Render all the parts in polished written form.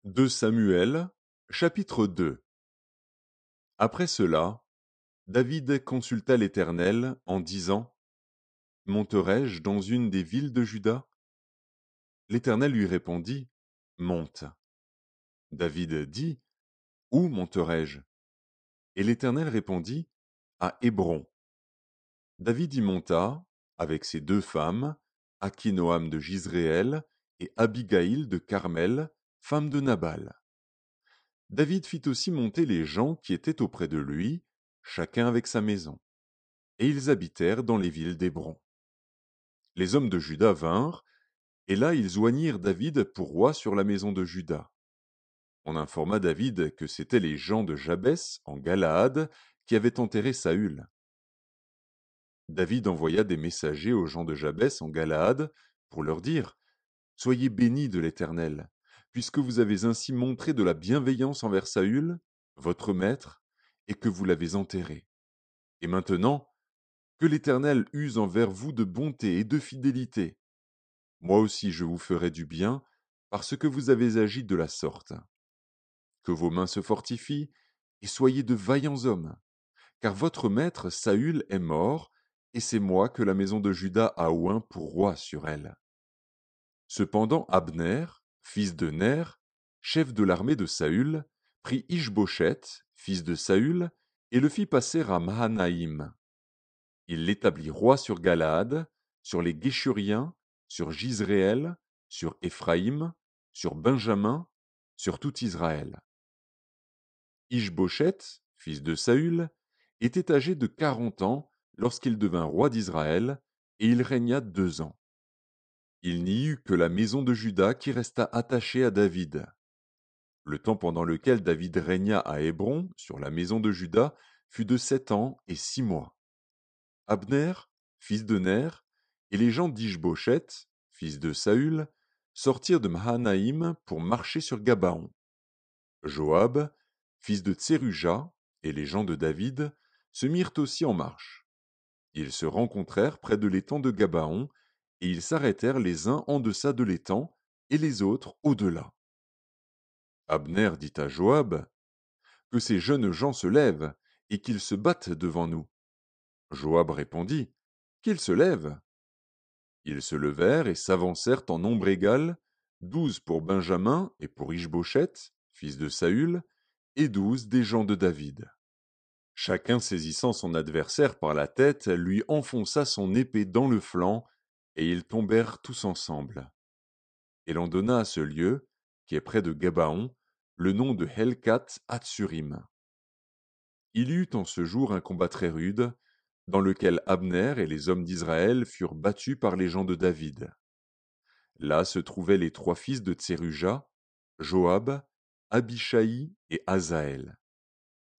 2 Samuel, chapitre 2. Après cela, David consulta l'Éternel en disant: Monterai-je dans une des villes de Juda? L'Éternel lui répondit: Monte. David dit: Où monterai-je? Et l'Éternel répondit: À Hébron. David y monta, avec ses 2 femmes, Akinoam de Jizréel et Abigaïl de Carmel, femme de Nabal. David fit aussi monter les gens qui étaient auprès de lui, chacun avec sa maison, et ils habitèrent dans les villes d'Hébron. Les hommes de Juda vinrent, et là ils oignirent David pour roi sur la maison de Juda. On informa David que c'étaient les gens de Jabès, en Galaad, qui avaient enterré Saül. David envoya des messagers aux gens de Jabès, en Galaad, pour leur dire: Soyez bénis de l'Éternel, puisque vous avez ainsi montré de la bienveillance envers Saül, votre maître, et que vous l'avez enterré. Et maintenant, que l'Éternel use envers vous de bonté et de fidélité. Moi aussi je vous ferai du bien, parce que vous avez agi de la sorte. Que vos mains se fortifient, et soyez de vaillants hommes, car votre maître Saül est mort, et c'est moi que la maison de Juda a oint pour roi sur elle. Cependant Abner, fils de Ner, chef de l'armée de Saül, prit Ishbosheth, fils de Saül, et le fit passer à Mahanaïm. Il l'établit roi sur Galaad, sur les Guéshuriens, sur Jizréel, sur Éphraïm, sur Benjamin, sur tout Israël. Ishbosheth, fils de Saül, était âgé de 40 ans lorsqu'il devint roi d'Israël, et il régna 2 ans. Il n'y eut que la maison de Juda qui resta attachée à David. Le temps pendant lequel David régna à Hébron, sur la maison de Juda, fut de 7 ans et 6 mois. Abner, fils de Ner, et les gens d'Ishbosheth, fils de Saül, sortirent de Mahanaïm pour marcher sur Gabaon. Joab, fils de Tseruja, et les gens de David se mirent aussi en marche. Ils se rencontrèrent près de l'étang de Gabaon, et ils s'arrêtèrent les uns en deçà de l'étang, et les autres au-delà. Abner dit à Joab: Que ces jeunes gens se lèvent, et qu'ils se battent devant nous. Joab répondit: Qu'ils se lèvent. Ils se levèrent et s'avancèrent en nombre égal, 12 pour Benjamin et pour Ishbosheth, fils de Saül, et 12 des gens de David. Chacun saisissant son adversaire par la tête, lui enfonça son épée dans le flanc, et ils tombèrent tous ensemble. Et l'on donna à ce lieu, qui est près de Gabaon, le nom de Helkat Hatsurim. Il y eut en ce jour un combat très rude, dans lequel Abner et les hommes d'Israël furent battus par les gens de David. Là se trouvaient les 3 fils de Tseruja, Joab, Abishai et Asaël.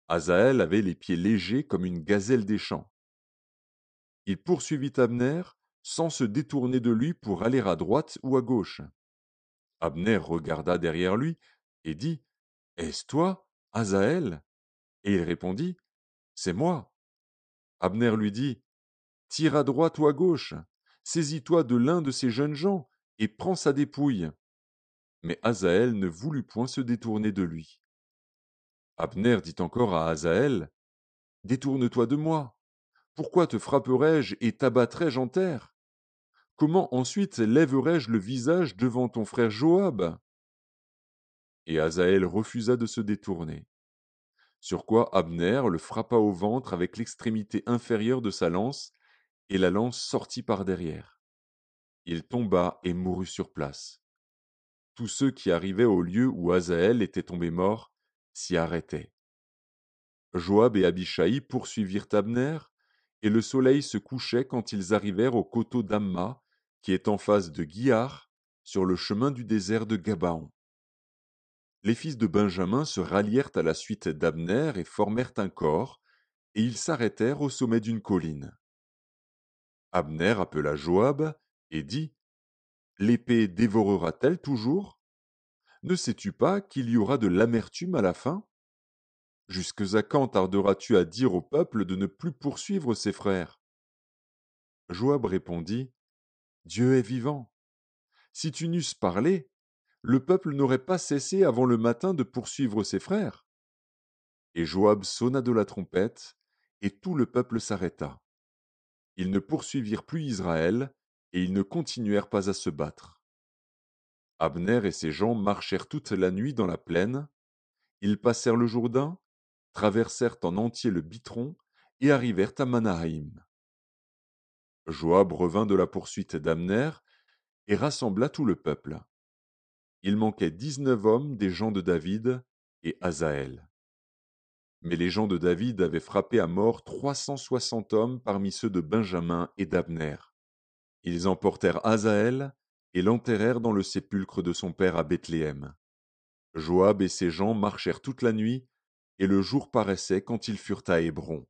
Asaël avait les pieds légers comme une gazelle des champs. Il poursuivit Abner sans se détourner de lui pour aller à droite ou à gauche. Abner regarda derrière lui et dit: Est-ce toi, Asaël? Et il répondit: C'est moi. Abner lui dit: Tire à droite ou à gauche, saisis-toi de l'un de ces jeunes gens et prends sa dépouille. Mais Asaël ne voulut point se détourner de lui. Abner dit encore à Asaël: Détourne-toi de moi. Pourquoi te frapperais-je et t'abattrais-je en terre? Comment ensuite lèverais-je le visage devant ton frère Joab? Et Asaël refusa de se détourner. Sur quoi Abner le frappa au ventre avec l'extrémité inférieure de sa lance, et la lance sortit par derrière. Il tomba et mourut sur place. Tous ceux qui arrivaient au lieu où Asaël était tombé mort s'y arrêtaient. Joab et Abishai poursuivirent Abner, et le soleil se couchait quand ils arrivèrent au coteau d'Amma, qui est en face de Guiar, sur le chemin du désert de Gabaon. Les fils de Benjamin se rallièrent à la suite d'Abner et formèrent un corps, et ils s'arrêtèrent au sommet d'une colline. Abner appela Joab et dit: L'épée dévorera-t-elle toujours? Ne sais-tu pas qu'il y aura de l'amertume à la fin? Jusque à quand tarderas-tu à dire au peuple de ne plus poursuivre ses frères? Joab répondit: Dieu est vivant. Si tu n'eusses parlé, le peuple n'aurait pas cessé avant le matin de poursuivre ses frères. Et Joab sonna de la trompette, et tout le peuple s'arrêta. Ils ne poursuivirent plus Israël, et ils ne continuèrent pas à se battre. Abner et ses gens marchèrent toute la nuit dans la plaine, ils passèrent le Jourdain, traversèrent en entier le Bitron, et arrivèrent à Manahaïm. Joab revint de la poursuite d'Abner, et rassembla tout le peuple. Il manquait 19 hommes des gens de David et Asaël. Mais les gens de David avaient frappé à mort 360 hommes parmi ceux de Benjamin et d'Abner. Ils emportèrent Asaël et l'enterrèrent dans le sépulcre de son père à Bethléem. Joab et ses gens marchèrent toute la nuit, et le jour paraissait quand ils furent à Hébron.